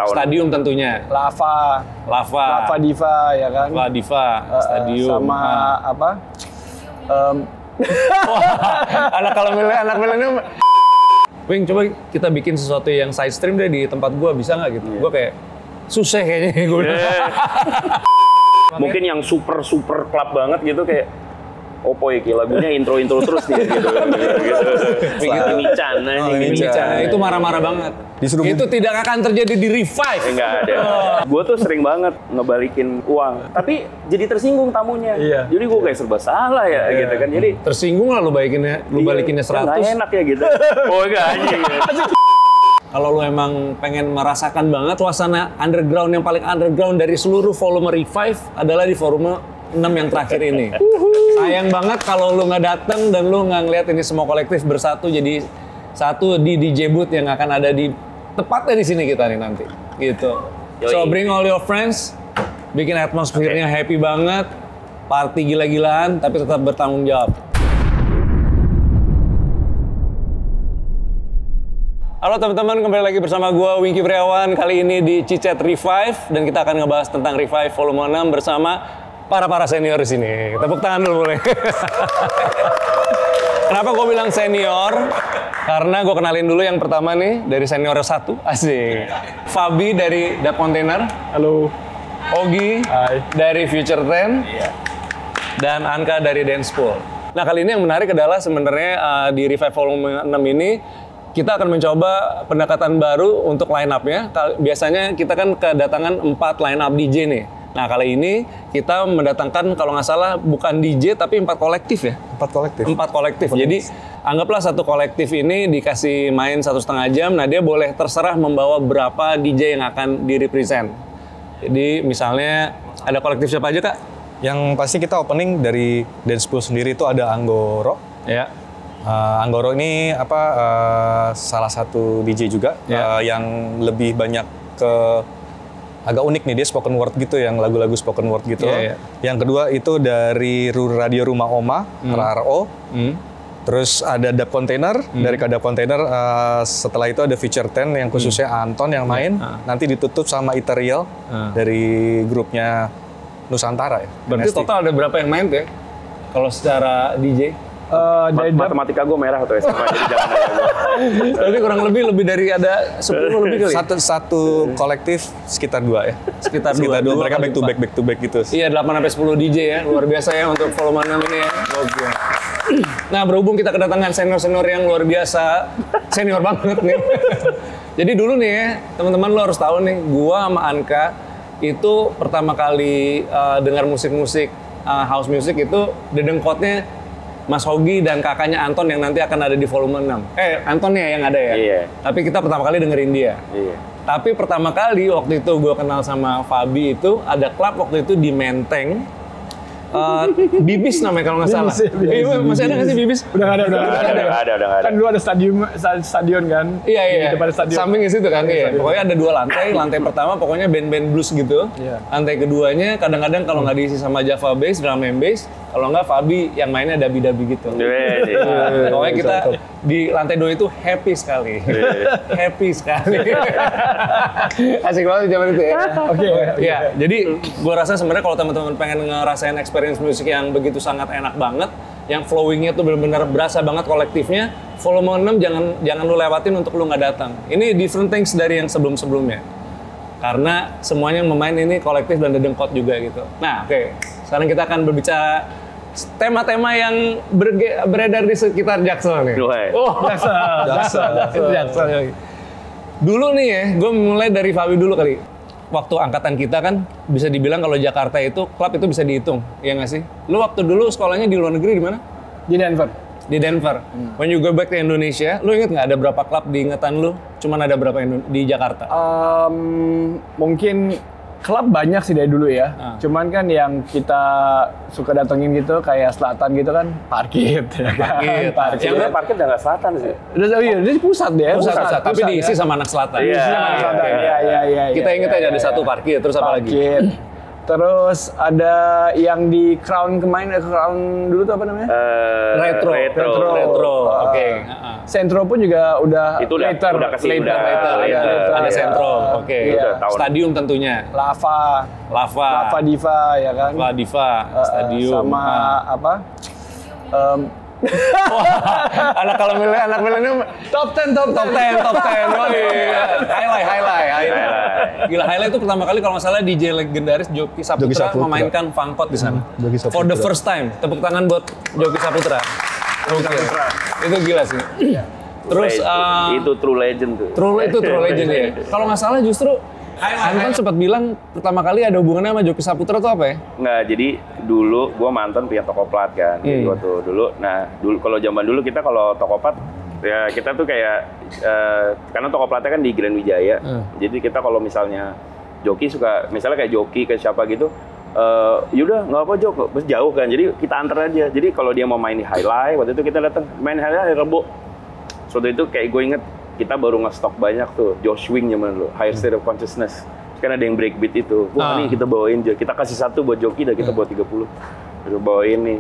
Stadium tentunya. Lava Diva ya kan. Lava Diva, Stadium. Sama apa? Anak milenial. Wing, coba kita bikin sesuatu yang side stream deh di tempat gua, bisa nggak gitu? Gua kayak susah kayaknya gue. Mungkin yang super club banget gitu kayak Oppo ya, lagunya intro terus dia gitu. Begitu Michan. Itu marah-marah banget. Itu tidak akan terjadi di Revive. Enggak ada. Gue tuh sering banget ngebalikin uang, tapi jadi tersinggung tamunya. Iya. Jadi gue kayak serba salah ya gitu kan. Jadi tersinggung lah lu balikinnya 100. Nggak enak ya gitu. Oh enggak anjing. Kalau lu emang pengen merasakan banget suasana underground yang paling underground dari seluruh volume Revive adalah di volume 6 yang terakhir ini. Sayang banget kalau lu nggak datang dan lu nggak ngeliat ini semua kolektif bersatu jadi satu di DJ booth yang akan ada di tepatnya di sini kita nih nanti. Gitu. So bring all your friends, bikin atmosfernya happy banget, party gila-gilaan tapi tetap bertanggung jawab. Halo teman-teman, kembali lagi bersama gue Wingky Priawan. Kali ini di Cicet Revive dan kita akan ngebahas tentang Revive volume 6 bersama para senior di sini. Tepuk tangan dulu boleh. Kenapa gue bilang senior? Karena gue kenalin dulu yang pertama nih dari senior 1, asik. Fabi dari The Container. Halo. Ogi dari Future Trend. Dan Anka dari Dance Pool. Nah kali ini yang menarik adalah sebenarnya di Revive volume 6 ini kita akan mencoba pendekatan baru untuk line up-nya. Biasanya kita kan kedatangan 4 line up DJ nih. Nah kali ini kita mendatangkan kalau nggak salah bukan DJ tapi 4 kolektif ya? 4 kolektif. Jadi anggaplah satu kolektif ini dikasih main 1,5 jam. Nah dia boleh terserah membawa berapa DJ yang akan di-represent. Jadi misalnya ada kolektif siapa aja Kak? Yang pasti kita opening dari Dance Pool sendiri itu ada Anggoro. Ya. Anggoro ini salah satu DJ juga yang lebih banyak ke agak unik nih, dia spoken word gitu, yang lagu-lagu spoken word gitu. Yang kedua itu dari Radio Rumah Oma, RRO. Terus ada Dub Container, dari Dub Container setelah itu ada Feature 10 yang khususnya Anton yang main. Nanti ditutup sama Ethereal dari grupnya Nusantara ya. Berarti total ada berapa yang main tuh ya? Kalau secara DJ? Matematika gue merah tuh SMA jadi jangan aja. Tapi kurang lebih dari ada 10 lebih kali. Satu kolektif sekitar 2 ya. Sekitar 2. Mereka back to back gitu. Iya, 8 sampai 10 DJ ya. Luar biasa ya untuk volume 6 ini ya. Oke. Nah, berhubung kita kedatangan senior-senior yang luar biasa, senior banget nih. Jadi dulu nih ya, teman-teman lo harus tahu nih, gua sama Anka itu pertama kali dengar musik-musik house music itu dedengkotnya Mas Hogi dan kakaknya Anton yang nanti akan ada di volume 6. Anton ya yang ada ya? Iya. Tapi kita pertama kali dengerin dia. Iya. Tapi pertama kali waktu itu gue kenal sama Fabi itu, ada klub waktu itu di Menteng. Bibis namanya kalau nggak salah. Masih ada nggak sih Bibis? Udah nggak ada. Kan dulu ada stadion kan? Iya. Di depan stadion. Samping di situ kan? Iya. Pokoknya ada 2 lantai. Lantai pertama pokoknya band-band blues gitu. Iya. Lantai keduanya kadang-kadang kalau nggak diisi sama Java Bass, drum and bass. Kalau nggak Fabi yang mainnya dabi-dabi gitu. Pokoknya kita di lantai 2 itu happy sekali. Happy sekali. Asik banget zaman itu ya. Oke. Ya, jadi gue rasa sebenarnya kalau teman-teman pengen ngerasain experience musik yang begitu sangat enak banget, yang flowingnya tuh benar-benar berasa banget kolektifnya, volume 6 jangan lu lewatin untuk lu nggak datang. Ini different things dari yang sebelum-sebelumnya. Karena semuanya yang memain ini kolektif dan dedengkot juga gitu. Nah, oke. Sekarang kita akan berbicara tema-tema yang beredar di sekitar Jaksel nih. Jaksel. Dulu nih ya, gue mulai dari Fabi dulu kali. Waktu angkatan kita kan bisa dibilang kalau Jakarta itu klub itu bisa dihitung, ya nggak sih? Lu waktu dulu sekolahnya di luar negeri di mana? Di Denver. Di Denver. When you go back to Indonesia, lu inget nggak ada berapa klub di ingatan lu? Cuman ada berapa di Jakarta? Mungkin klub banyak sih dari dulu ya. Cuman kan yang kita suka datengin gitu kayak Selatan gitu kan, Parkit ya kan. Parkit udah nggak Selatan sih. Udah di pusat deh. Pusat, tapi diisi sama anak Selatan. Iya. Kita inget aja ada satu Parkit, terus apa lagi? Terus ada yang di Crown kemarin, Crown dulu tuh apa namanya? Retro. Oke. Sentro pun juga udah Itu udah kasih later. Ada Sentro. Oke. Iya. Stadium tentunya. Lava Diva ya kan? Lava Diva, stadium. Sama apa? Anak milenium top 10. Oh iya. Highlight. Gila, Highlight itu pertama kali kalau nggak salah DJ legendaris Joki Saputra memainkan Fangkot di sana. For the first time. Tepuk tangan buat Joki Saputra. Itu gila sih. Terus itu true legend tuh. True legend ya. Kalau nggak salah justru Anton sempat bilang pertama kali ada hubungannya sama Joki Saputra tuh apa ya? Nggak, jadi dulu gue mantan punya toko plat kan. Jadi waktu dulu, kalau zaman dulu kita kalau toko plat, ya kita tuh kayak, karena toko platnya kan di Grand Wijaya. Jadi kita kalau misalnya Joki suka, misalnya kayak Joki, ke siapa gitu, yaudah nggak apa Jok, terus jauh kan. Jadi kita antar aja. Jadi kalau dia mau main di Highlight, waktu itu kita datang main Highlight hari Rebo. Waktu itu kayak gue inget, kita baru nge-stok banyak tuh, Josh Wing zaman dulu, Higher State of Consciousness. Kan ada yang breakbeat itu. Wah, nih kita bawain, kita kasih 1 buat Joki dan kita bawa 30. Udah bawain nih.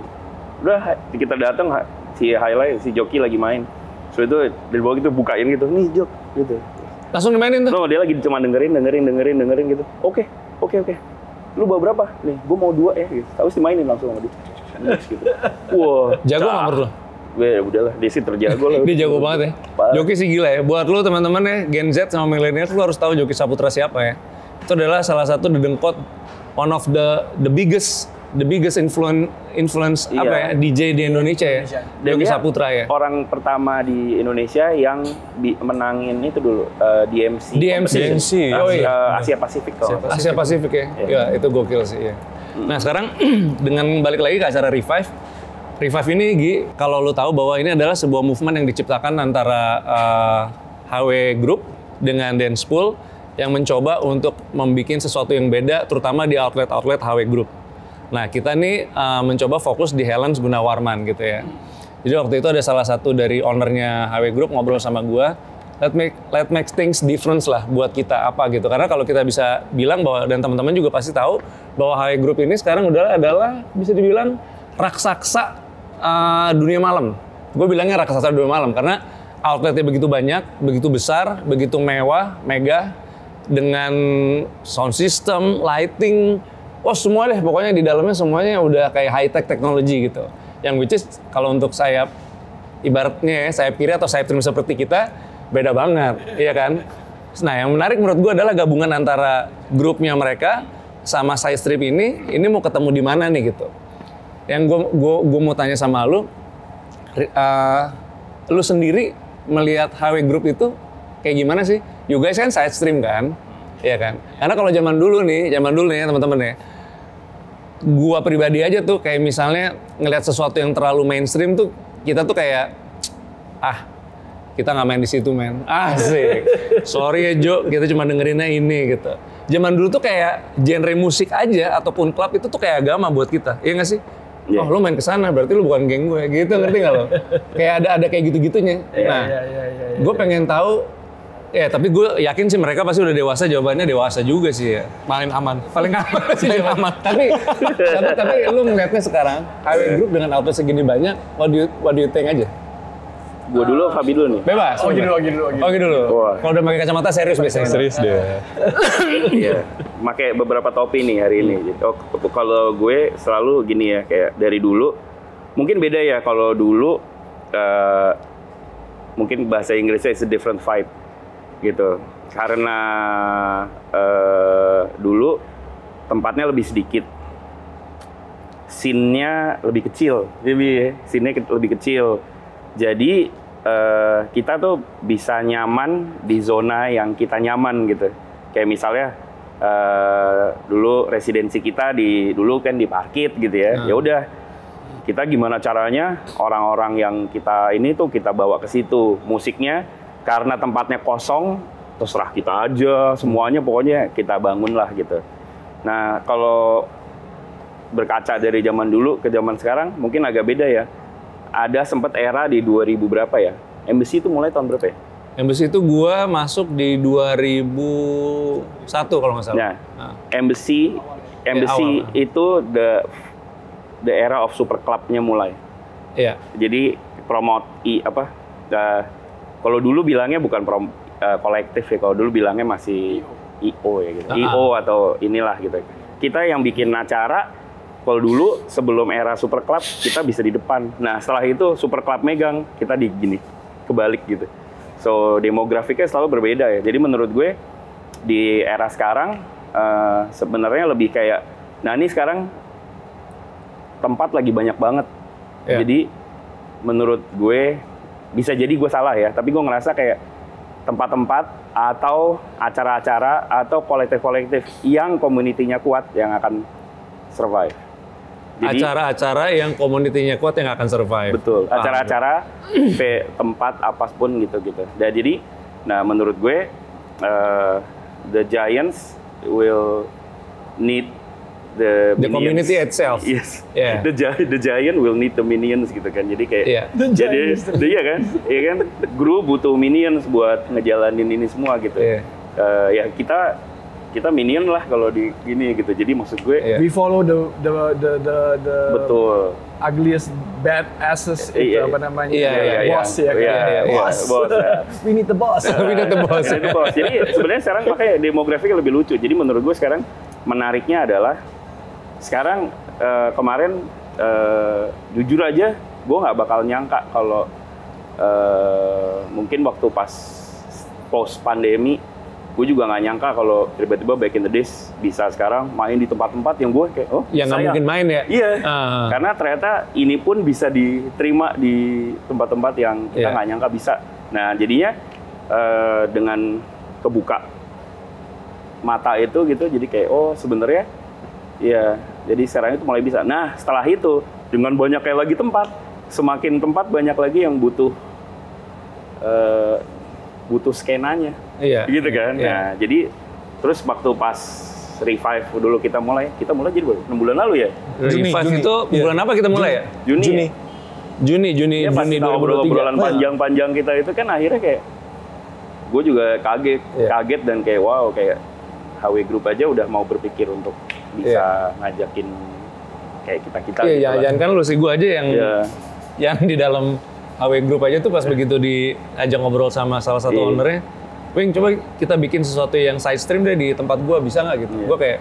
Udah, kita datang si Highlight, si Joki lagi main. So itu dari bawah gitu bukain gitu, nih Jok, gitu. Langsung dimainin tuh? No, dia lagi cuma dengerin gitu. Oke. Lu bawa berapa? Nih, gua mau 2 ya gitu. Terus dimainin langsung sama dia. Gitu. Wah, jago nggak menurut lo? Ya udahlah, dia sih terjago lah. Dia jago banget ya. Joki sih gila ya. Buat lo teman-teman ya, Gen Z sama millennials, lo harus tahu Joki Saputra siapa ya. Itu adalah salah satu dedengkot, one of the biggest influence Iya. apa ya, DJ di Indonesia ya. Joki dia Saputra ya. Orang pertama di Indonesia yang menangin itu dulu DMC. Asia Pasifik kalau nggak salah. Asia Pasifik ya. Ya, itu gokil sih ya. Nah, sekarang dengan balik lagi ke acara Revive ini, Gi, kalau lo tahu bahwa ini adalah sebuah movement yang diciptakan antara HW Group dengan Dance Pool yang mencoba untuk membuat sesuatu yang beda, terutama di outlet HW Group. Nah, kita nih mencoba fokus di Helens Gunawarman gitu ya. Jadi waktu itu ada salah satu dari ownernya HW Group ngobrol sama gua, let make things different lah buat kita apa gitu. Karena kalau kita bisa bilang bahwa, dan teman-teman juga pasti tahu bahwa HW Group ini sekarang adalah bisa dibilang raksasa dunia malam. Gue bilangnya raksasa dunia malam karena outletnya begitu banyak, begitu besar, begitu mewah, megah, dengan sound system, lighting, semua deh. Pokoknya di dalamnya semuanya udah kayak high tech teknologi gitu. Yang which is kalau untuk sayap, ibaratnya sayap kiri atau sayap trim seperti kita, beda banget, iya kan? Nah, yang menarik menurut gue adalah gabungan antara grupnya mereka sama side strip ini mau ketemu di mana nih gitu. Yang gue mau tanya sama lu sendiri melihat HW Group itu kayak gimana sih? You guys kan side stream kan? Iya kan? Karena kalau zaman dulu nih ya teman-teman ya, gua pribadi aja tuh kayak misalnya ngelihat sesuatu yang terlalu mainstream tuh, kita tuh kayak, kita nggak main di situ men. Asik. Sorry ya Jo, kita cuma dengerinnya ini gitu. Zaman dulu tuh kayak genre musik aja ataupun klub itu tuh kayak agama buat kita, iya nggak sih? Yeah. Oh, lu main ke sana berarti lu bukan geng gue, gitu, ngerti nggak lo? Kayak ada kayak gitu-gitunya. Nah, gue pengen tahu, ya tapi gue yakin sih mereka pasti udah dewasa, jawabannya dewasa juga sih ya. Paling aman sih aman. Tapi lu ngeliatnya sekarang, HW Group dengan outlet segini banyak, what do you think aja? Gue dulu, Fabi dulu nih. Bebas. Oke dulu. Kalau udah pakai kacamata serius biasanya. Serius deh. Iya. Pakai beberapa topi nih hari ini. Kalau gue selalu gini ya, kayak dari dulu. Mungkin beda ya kalau dulu. Mungkin bahasa Inggrisnya is a different vibe gitu. Karena dulu tempatnya lebih sedikit. Scene-nya lebih kecil. Scene-nya lebih kecil. Jadi kita tuh bisa nyaman di zona yang kita nyaman gitu. Kayak misalnya dulu residensi kita dulu kan di Parkit gitu ya. Ya udah, kita gimana caranya orang-orang yang kita ini tuh kita bawa ke situ. Musiknya karena tempatnya kosong, terserah kita aja semuanya, pokoknya kita bangun lah gitu. Nah, kalau berkaca dari zaman dulu ke zaman sekarang mungkin agak beda ya. Ada sempat era di 2000 berapa ya? Embassy itu mulai tahun berapa ya? Embassy itu gua masuk di 2001 kalau nggak salah. Nah, Embassy Embassy itu the era of super club-nya mulai. Iya. Jadi promote kalau dulu bilangnya bukan kolektif ya, kalau dulu bilangnya masih IO ya gitu. IO atau inilah gitu. Kita yang bikin acara, kalau dulu sebelum era super club kita bisa di depan. Nah setelah itu super club megang, kita di gini, kebalik gitu. So demografiknya selalu berbeda ya. Jadi menurut gue di era sekarang sebenarnya lebih kayak, nah ini sekarang tempat lagi banyak banget. Yeah. Jadi menurut gue, bisa jadi gue salah ya, tapi gue ngerasa kayak tempat-tempat atau acara-acara atau kolektif-kolektif yang komunitinya kuat yang akan survive. Jadi, acara-acara yang komunitinya kuat yang akan survive. Betul, acara-acara tempat apapun gitu-gitu. Dan jadi, nah menurut gue, the Giants will need the community itself. Yes. Yeah. The giant will need the minions gitu kan. Jadi kayak iya kan? Iya kan? Guru butuh minions buat ngejalanin ini semua gitu. Yeah. Ya kita minion lah kalau di gini gitu. Jadi maksud gue we follow the betul. ugliest bad asses itu apa namanya? Boss ya kan. Boss. We need the boss. We need the boss. Jadi sebenarnya sekarang makanya demografiknya lebih lucu. Jadi menurut gue sekarang menariknya adalah sekarang kemarin jujur aja gue nggak bakal nyangka kalau mungkin waktu pas post pandemi gue juga nggak nyangka kalau tiba-tiba back in the days bisa sekarang main di tempat-tempat yang gue kayak yang nggak mungkin main ya. Iya. Karena ternyata ini pun bisa diterima di tempat-tempat yang kita nggak nyangka bisa. Nah jadinya dengan kebuka mata itu gitu, jadi kayak sebenarnya ya, jadi sekarang itu mulai bisa. Nah, setelah itu dengan banyak kayak lagi tempat, semakin tempat banyak lagi yang butuh skenanya, gitu kan. Nah, jadi terus waktu pas Revive dulu kita mulai jadi baru 6 bulan lalu ya. Revive itu bulan apa kita mulai ya? Juni ya, pas 2023. Obrolan panjang-panjang kita itu kan akhirnya kayak gue juga kaget dan kayak wow, kayak HW Group aja udah mau berpikir untuk bisa ngajakin kayak kita. Iya, jangan kan lu sih, gue aja yang di dalam HW Group aja tuh pas begitu diajak ngobrol sama salah satu ownernya, Wing coba kita bikin sesuatu yang side stream deh di tempat gue, bisa nggak gitu? Gue kayak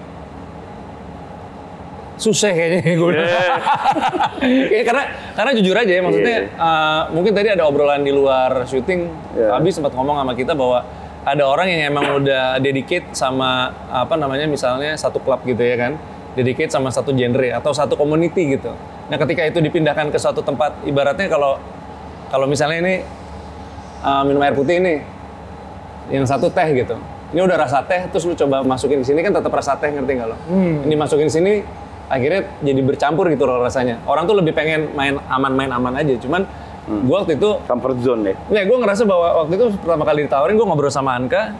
susah kayaknya gue. Ya, karena jujur aja ya, maksudnya mungkin tadi ada obrolan di luar syuting, Abi sempat ngomong sama kita bahwa ada orang yang emang udah dedicate sama misalnya satu klub gitu ya kan, dedicate sama satu genre atau satu community gitu. Nah ketika itu dipindahkan ke suatu tempat, ibaratnya kalau misalnya ini minum air putih ini, yang satu teh gitu, ini udah rasa teh, terus lu coba masukin di sini kan tetap rasa teh, ngerti nggak lo? Ini masukin di sini, akhirnya jadi bercampur gitu loh rasanya. Orang tuh lebih pengen main aman aja, cuman gue waktu itu comfort zone deh. Ya, gue ngerasa bahwa waktu itu pertama kali ditawarin, gue ngobrol sama Anka,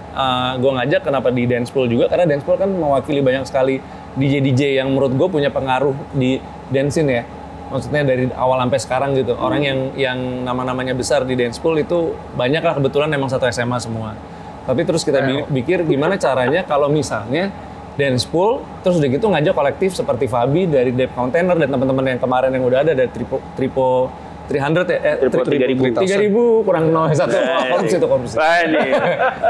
gue ngajak kenapa di dance pool juga, karena dance pool kan mewakili banyak sekali DJ yang menurut gue punya pengaruh di dance scene ya. Maksudnya dari awal sampai sekarang gitu. Orang yang nama-namanya besar di dance pool itu banyak lah, kebetulan emang satu SMA semua. Tapi terus kita pikir gimana caranya kalau misalnya dance pool, terus udah gitu ngajak kolektif seperti Fabi dari Deep Container dan teman-teman yang kemarin yang udah ada dari Tripo 300 ya, 3.000 kurang 01 korupsi.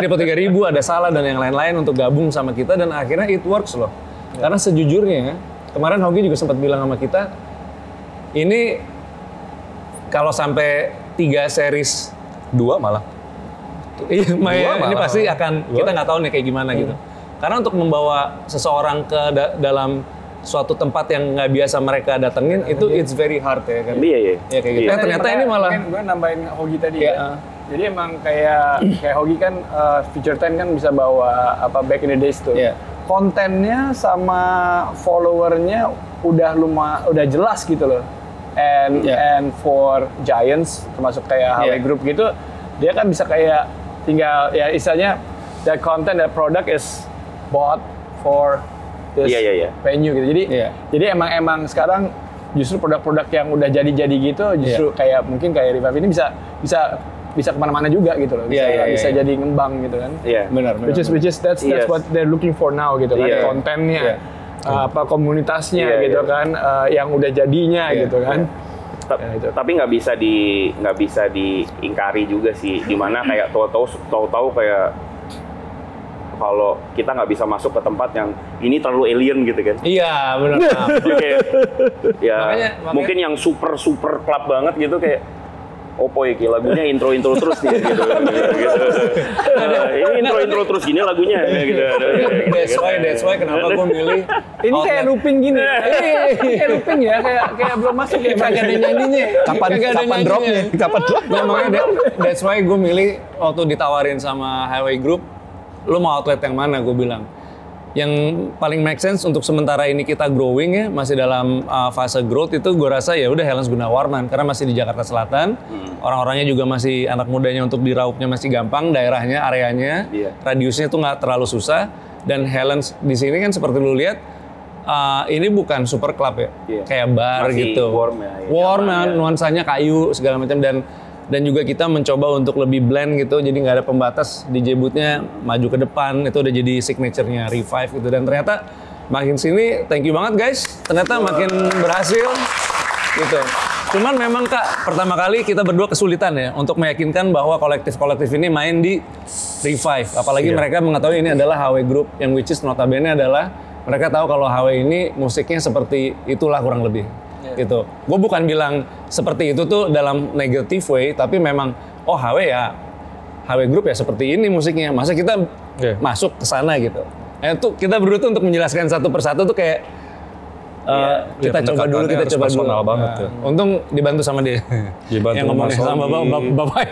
Tripo 3.000 ada Salah dan yang lain-lain untuk gabung sama kita, dan akhirnya it works loh. Karena sejujurnya kemarin Hogi juga sempat bilang sama kita, ini kalau sampai 3 series 2 malah. Iya, ini pasti akan kita nggak tahu nih kayak gimana gitu. Karena untuk membawa seseorang ke dalam suatu tempat yang nggak biasa mereka datengin, itu it's very hard ya kan. Iya kayak gitu. Ternyata ini malah gue nambahin Hogi tadi ya. Jadi emang kayak Hogi kan feature 10 kan bisa bawa back in the days tuh. Kontennya sama followernya udah jelas gitu loh. And for Giants termasuk kayak HW Group gitu, dia kan bisa kayak tinggal ya istilahnya that content, that product is bought for this venue gitu. Jadi emang sekarang justru produk-produk yang udah jadi gitu justru kayak mungkin kayak Revive ini bisa kemana-mana juga gitu loh. Bisa jadi ngembang gitu kan. Benar. Which is that's what they're looking for now gitu kan, kontennya. komunitasnya gitu kan, yang udah jadinya gitu kan. Tapi nggak bisa diingkari juga sih, dimana kayak tahu-tahu kayak kalau kita nggak bisa masuk ke tempat yang ini terlalu alien gitu kan. Iya, benar. Ya, makanya, mungkin yang super club banget gitu kayak Oppo ya, lagunya intro terus nih gitu. Ini intro terus gini lagunya gitu. That's why kenapa gue milih ini kayak looping gini. Kayak looping ya, kayak belum masuk ya, kagak ada nyanyinya. Kapan dropnya? Kapan drop? Makanya that's why gue milih waktu ditawarin sama Highway Group, lu mau outlet yang mana? Gue bilang yang paling make sense untuk sementara ini kita growing ya, masih dalam fase growth itu gue rasa ya udah Helens Gunawarman karena masih di Jakarta Selatan. Orang-orangnya juga masih anak mudanya, untuk diraupnya masih gampang, daerahnya, areanya, radiusnya tuh nggak terlalu susah. Dan Helens di sini kan seperti lu lihat ini bukan super club ya, kayak bar masih gitu. Warm nuansanya kayu segala macam, dan juga kita mencoba untuk lebih blend gitu, jadi nggak ada pembatas. DJ booth-nya maju ke depan, itu udah jadi signature-nya Revive gitu. Dan ternyata makin sini, thank you banget guys, ternyata makin berhasil gitu. Cuman memang Kak, pertama kali kita berdua kesulitan ya untuk meyakinkan bahwa kolektif-kolektif ini main di Revive. Apalagi mereka mengetahui ini adalah HW Group, yang which is notabene adalah mereka tahu kalau HW ini musiknya seperti itulah kurang lebih. Gitu. Gue bukan bilang seperti itu tuh dalam negative way, tapi memang HW Group ya seperti ini musiknya. Masa kita masuk ke sana gitu. Itu kita berdua tuh untuk menjelaskan satu persatu tuh kayak kita coba dulu. Banget, ya. Untung dibantu sama dia. Yang ngomongnya sama bapak.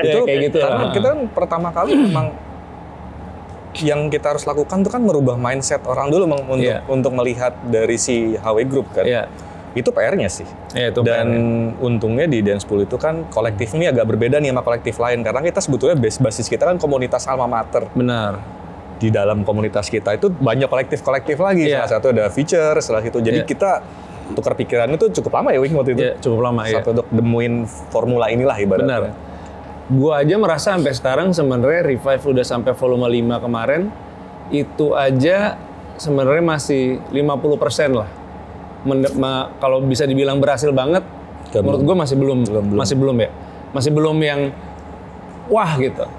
Itu kayak gitu karena kita kan pertama kali memang yang kita harus lakukan tuh kan merubah mindset orang dulu untuk melihat dari si HW Group kan. Itu PR-nya sih. Dan untungnya di Dance Pool itu kan kolektif ini agak berbeda nih sama kolektif lain, karena kita sebetulnya basis kita kan komunitas alma mater. Benar. Di dalam komunitas kita itu banyak kolektif lagi. Salah satu ada Feature, salah satu. Jadi kita tukar pikiran itu cukup lama ya Wing waktu itu. Cukup lama Satu untuk nemuin formula inilah ibaratnya. Benar. Gua aja merasa sampai sekarang sebenarnya Revive udah sampai volume 5 kemarin, itu aja sebenarnya masih 50% lah. Kalau bisa dibilang berhasil banget, menurut gue masih belum ya. Masih belum yang wah gitu.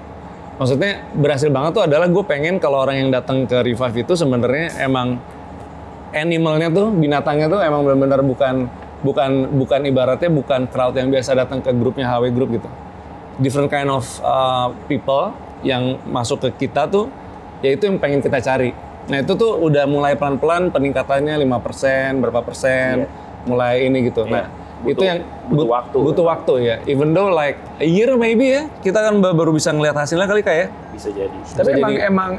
Maksudnya berhasil banget tuh adalah gue pengen kalau orang yang datang ke Revive itu sebenarnya emang animalnya tuh, binatangnya tuh emang benar-benar bukan ibaratnya bukan crowd yang biasa datang ke grupnya HW Group gitu. Different kind of people yang masuk ke kita tuh, ya itu yang pengen kita cari. Nah itu tuh udah mulai pelan-pelan peningkatannya 5%, berapa persen, mulai ini gitu. Nah itu yang butuh waktu ya. Even though like a year maybe ya, kita kan baru bisa ngelihat hasilnya kali kayak. Bisa jadi. Tapi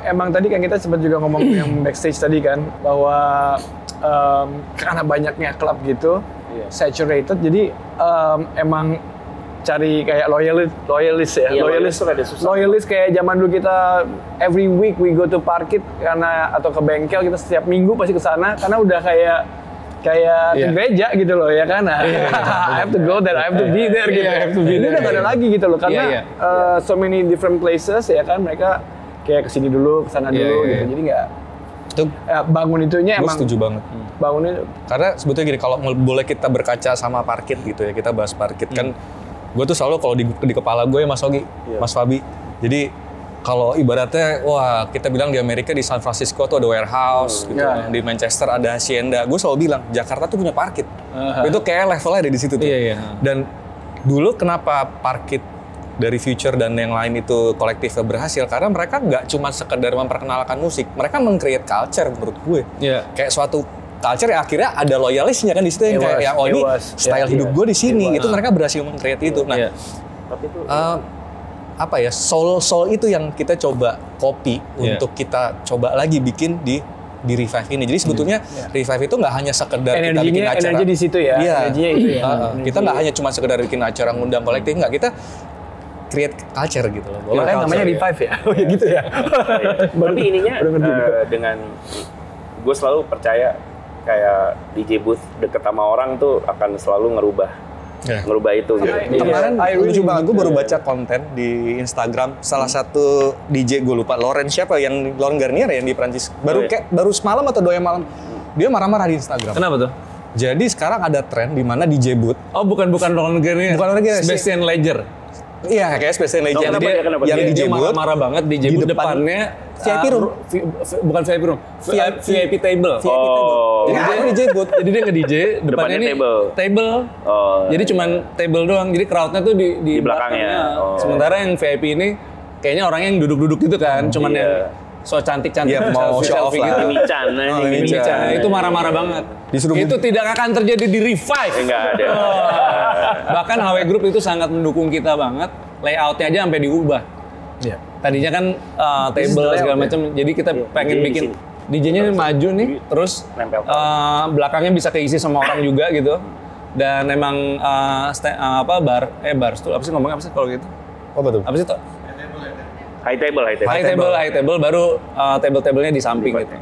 emang tadi kan kita sempat juga ngomong yang backstage tadi kan, bahwa karena banyaknya klub gitu, saturated, jadi emang cari kayak loyalis ya. Loyalis kayak zaman dulu kita every week we go to parkit atau ke bengkel, kita setiap minggu pasti ke sana karena udah kayak ke gereja gitu loh ya kan. I have to go there, I have to be there gitu. Ini udah gak ada lagi gitu loh karena so many different places ya kan, mereka kayak kesini dulu, kesana dulu gitu. Jadi nggak bangun itunya emang. Gue setuju banget. Bangunnya karena sebetulnya gini, kalau boleh kita berkaca sama parkit gitu ya, kita bahas parkit kan. Gue tuh selalu kalau di kepala gue ya Mas Ogi, Mas Fabi. Jadi kalau ibaratnya, wah kita bilang di Amerika di San Francisco tuh ada warehouse, gitu. Di Manchester ada hacienda. Gue selalu bilang Jakarta tuh punya parkit. Itu kayak levelnya ada di situ tuh. Dan dulu kenapa parkit dari Future dan yang lain itu kolektifnya berhasil? Karena mereka nggak cuma sekedar memperkenalkan musik, mereka meng-create culture menurut gue. Kayak suatu culture yang akhirnya ada loyalisnya kan di situ, yang kayak yang ini style hidup gue di sini. Itu mereka berhasil meng-create itu. Nah, tapi itu apa ya, soul itu yang kita coba copy untuk kita coba lagi bikin di Revive ini. Jadi sebetulnya Revive itu nggak hanya sekedar kita bikin acara. Energi di situ ya. Energinya itu ya. Kita nggak hanya cuma sekedar bikin acara ngundang kolektif, nggak, kita create culture gitu loh. Makanya namanya Revive ya. Oh ya gitu ya. Tapi ininya dengan gue selalu percaya kayak DJ booth deket sama orang tuh akan selalu ngerubah ngerubah itu gitu. Kemarin lucu banget, gue baru baca konten di Instagram salah satu DJ, gue lupa Laurent siapa, yang Laurent Garnier yang di Prancis. Baru semalam atau 2 malam dia marah-marah di Instagram. Kenapa tuh? Jadi sekarang ada tren di mana DJ booth. Oh, bukan Laurent Garnier. Bukan Laurent Garnier, Sebastian Ledger. Iya, kayak Special Legend. Yang DJ booth marah banget, DJ booth depannya VIP room. Bukan VIP room, VIP table. Oh. Jadi dia DJ booth. Jadi dia nge-DJ, depannya ini table. Jadi cuman table doang. Jadi crowd-nya tuh di belakangnya. Sementara yang VIP ini kayaknya orangnya yang duduk-duduk gitu kan, cuman yang so cantik-cantik mau show off lah. Mican. Itu marah-marah banget. Itu tidak akan terjadi di Revive. Enggak ada. Bahkan HW Group itu sangat mendukung kita banget. Layoutnya aja sampai diubah. Iya. Tadinya kan table segala macam. Jadi kita pengen bikin DJ-nya maju nih, terus belakangnya bisa keisi sama orang juga gitu. Dan emang bar stool apa sih ngomongnya apa sih kalau gitu? Apa tuh? Apa sih tuh? High table. Baru table-tablenya di samping gitu.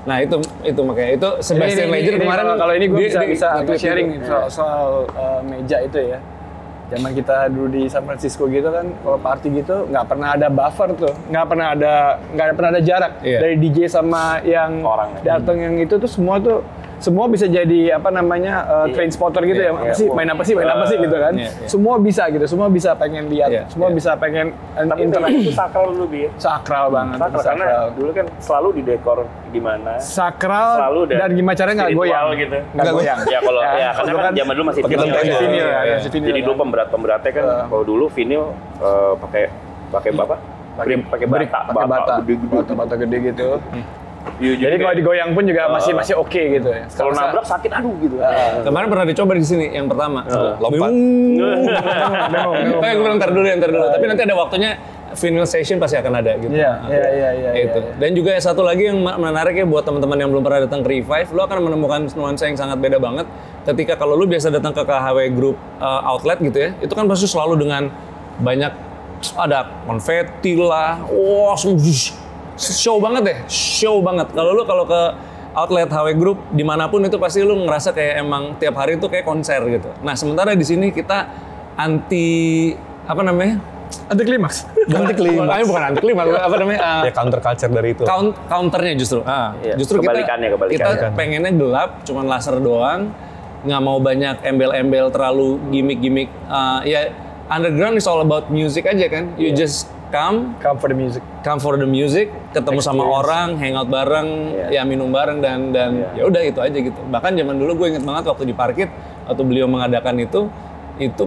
Nah itu makanya itu Sebastian Ledger kemarin. Kalau ini gue bisa sharing soal meja itu ya. Zaman kita dulu di San Francisco gitu kan, kalau party gitu nggak pernah ada buffer tuh, nggak pernah ada jarak dari DJ sama yang datang yang itu tuh semua bisa jadi train spotter gitu ya. Main apa sih gitu kan. Semua bisa gitu, semua bisa pengen lihat, semua bisa pengen internet itu sakral dulu Bi. Sakral banget. Karena dulu kan selalu di dekor gimana. Sakral dan gimana caranya nggak goyang gitu. Nggak goyang. Ya kalau karena kan zaman dulu masih vinyl ya. Jadi dulu pemberatnya kan kalau dulu vinyl pakai bata gede gitu. Jadi kalau digoyang pun juga masih oke gitu ya. Kalau nabrak sakit gitu. Kemarin pernah dicoba di sini yang pertama. Lompat. Gue ntar dulu. Tapi nanti ada waktunya vinyl session pasti akan ada gitu. Iya. Itu. Dan juga satu lagi yang menarik ya buat teman-teman yang belum pernah datang ke Revive, lo akan menemukan nuansa yang sangat beda banget ketika kalau lo biasa datang ke KHW Group outlet gitu ya. Itu kan pasti selalu dengan banyak ada konfeti lah. Show banget. Kalau ke outlet HW Group dimanapun itu pasti lu ngerasa kayak emang tiap hari itu kayak konser gitu. Nah sementara di sini kita anti klimaks. Bukan anti klimaks. Ya counter culture dari itu. Counternya justru. Justru kita pengennya gelap, cuman laser doang. Nggak mau banyak embel-embel terlalu gimmick-gimmick. Ya underground is all about music aja kan. You just come for the music, ketemu sama orang, hangout bareng, ya minum bareng dan ya udah itu aja gitu. Bahkan zaman dulu gue inget banget waktu di Parkit waktu beliau mengadakan itu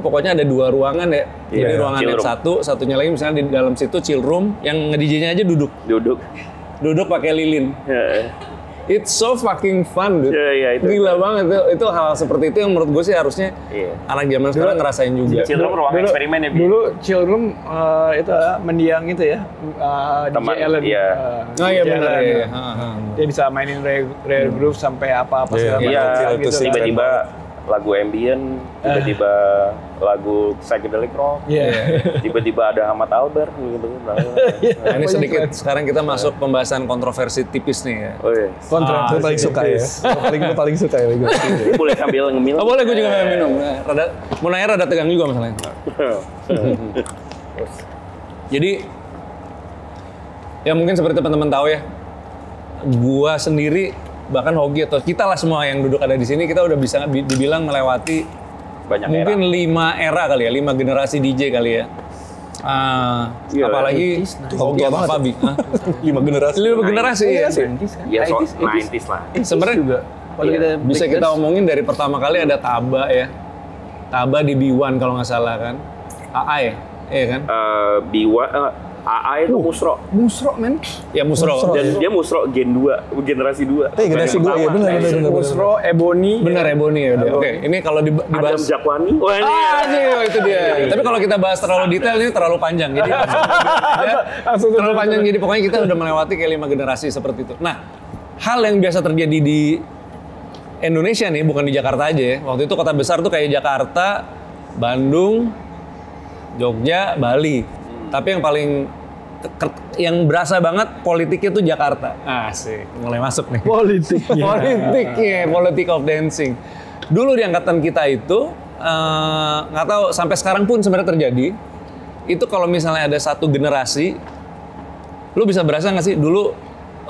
pokoknya ada 2 ruangan ya. Jadi ruangan yang satunya lagi misalnya di dalam situ chill room yang nge-DJ-nya aja duduk pakai lilin. It's so fucking fun, dude. Itu. Gila banget itu hal seperti itu yang menurut gue sih harusnya anak zaman sekarang ngerasain juga. Chill room ruang eksperimen ya. Dulu chill room itu mendiang itu ya. Teman, DJ Allen. Iya benar ya. Dia bisa mainin rare groove sampai apa segala macam. Gitu. Tiba-tiba lagu ambient, tiba-tiba lagu psychedelic rock, tiba-tiba ada Ahmad Albar gitu. Nah, ini sedikit sekarang kita masuk pembahasan kontroversi tipis nih ya. Gue paling suka ya. Gue paling suka ya. Boleh sambil ngemil. Oh boleh, gue juga mau minum. Mau nanya rada tegang juga masalahnya. Jadi ya mungkin seperti teman-teman tahu ya, gua sendiri bahkan Hogi atau kita lah semua yang duduk ada di sini kita udah bisa dibilang melewati banyak mungkin 5 era kali ya, 5 generasi DJ kali ya. Apalagi Hogi sama Fabi. 5 generasi. 5 generasi ya. Ya, 90s lah. Sebenarnya juga bisa kita omongin dari pertama kali ada Taba ya. Taba di B1 kalau nggak salah kan. AA ya? Iya kan? B1 AA itu Musro. Musro, men. Ya Musro. Dan dia Musro Gen 2, generasi 2. Generasi 2 ya benar. Musro, Ebony. Benar Ebony ya udah. Oke, ini kalau dibahas Adam Jakwani. Wah, itu dia. Tapi kalau kita bahas terlalu detail ini terlalu panjang. Jadi terlalu panjang jadi pokoknya kita udah melewati kayak 5 generasi seperti itu. Nah, hal yang biasa terjadi di Indonesia nih, bukan di Jakarta aja ya. Waktu itu kota besar tuh kayak Jakarta, Bandung, Jogja, Bali. Tapi yang paling yang berasa banget politiknya tuh Jakarta. Asik, mulai masuk nih. Politiknya, politik of dancing. Dulu di angkatan kita itu nggak tahu sampai sekarang pun sebenarnya terjadi. Itu kalau misalnya ada satu generasi, lu bisa berasa nggak sih dulu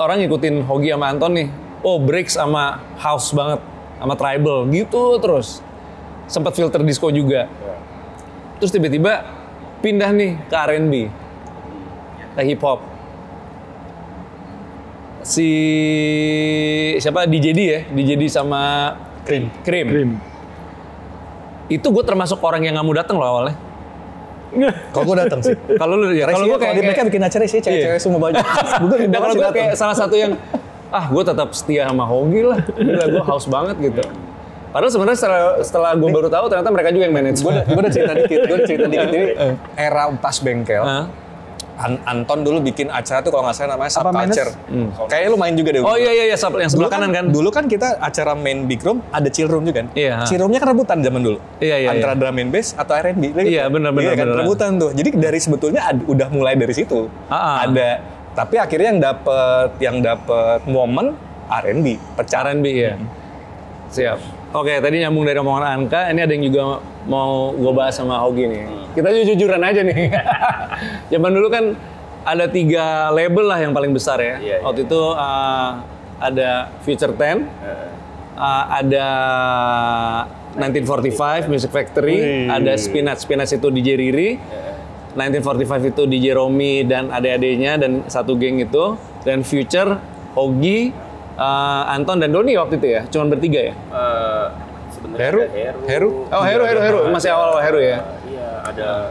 orang ngikutin Hogi sama Anton nih, oh breaks sama house banget, sama tribal gitu terus. Sempat filter disco juga. Terus tiba-tiba pindah nih ke R&B, ke hip hop. Si siapa DJD ya, DJD sama Cream. Itu gue termasuk orang yang nggak mau datang loh awalnya. Kalau gue datang sih. Kalau lu ya, kalau gue kayak mereka bikin acara sih cewek-cewek semua banyak. Kalau gue kayak salah satu yang gue tetap setia sama Hogi lah. Gila, gue haus banget gitu. Padahal sebenarnya setelah gue baru tahu ternyata mereka juga yang manage. Gue udah cerita dikit. Ini era pas bengkel. Anton dulu bikin acara tuh kalau nggak salah namanya Subculture. Kayaknya lu main juga deh. Oh iya yang sebelah kanan kan. Dulu kan kita acara main big room ada chill room juga kan. Iya. Chill roomnya kan rebutan zaman dulu. Iya. Antara drum and bass atau R&B. Iya benar. Kan rebutan tuh. Jadi dari sebetulnya udah mulai dari situ. Ada. Tapi akhirnya yang dapet momen R&B. Pecah R&B ya. Siap. Oke, tadi nyambung dari omongan Anka, ini ada yang juga mau gue bahas sama Hogi nih. Kita jujuran aja nih. Zaman dulu kan ada 3 label lah yang paling besar ya. Waktu itu ada Future 10, ada 1945 Music Factory, ada Spinach itu DJ Riri, 1945 itu DJ Romi dan adik-adiknya dan satu geng itu, dan Future, Hogi, Anton dan Doni waktu itu ya, cuman bertiga ya. Sebenarnya Heru. Oh Heru masih awal Heru ya. Iya ada.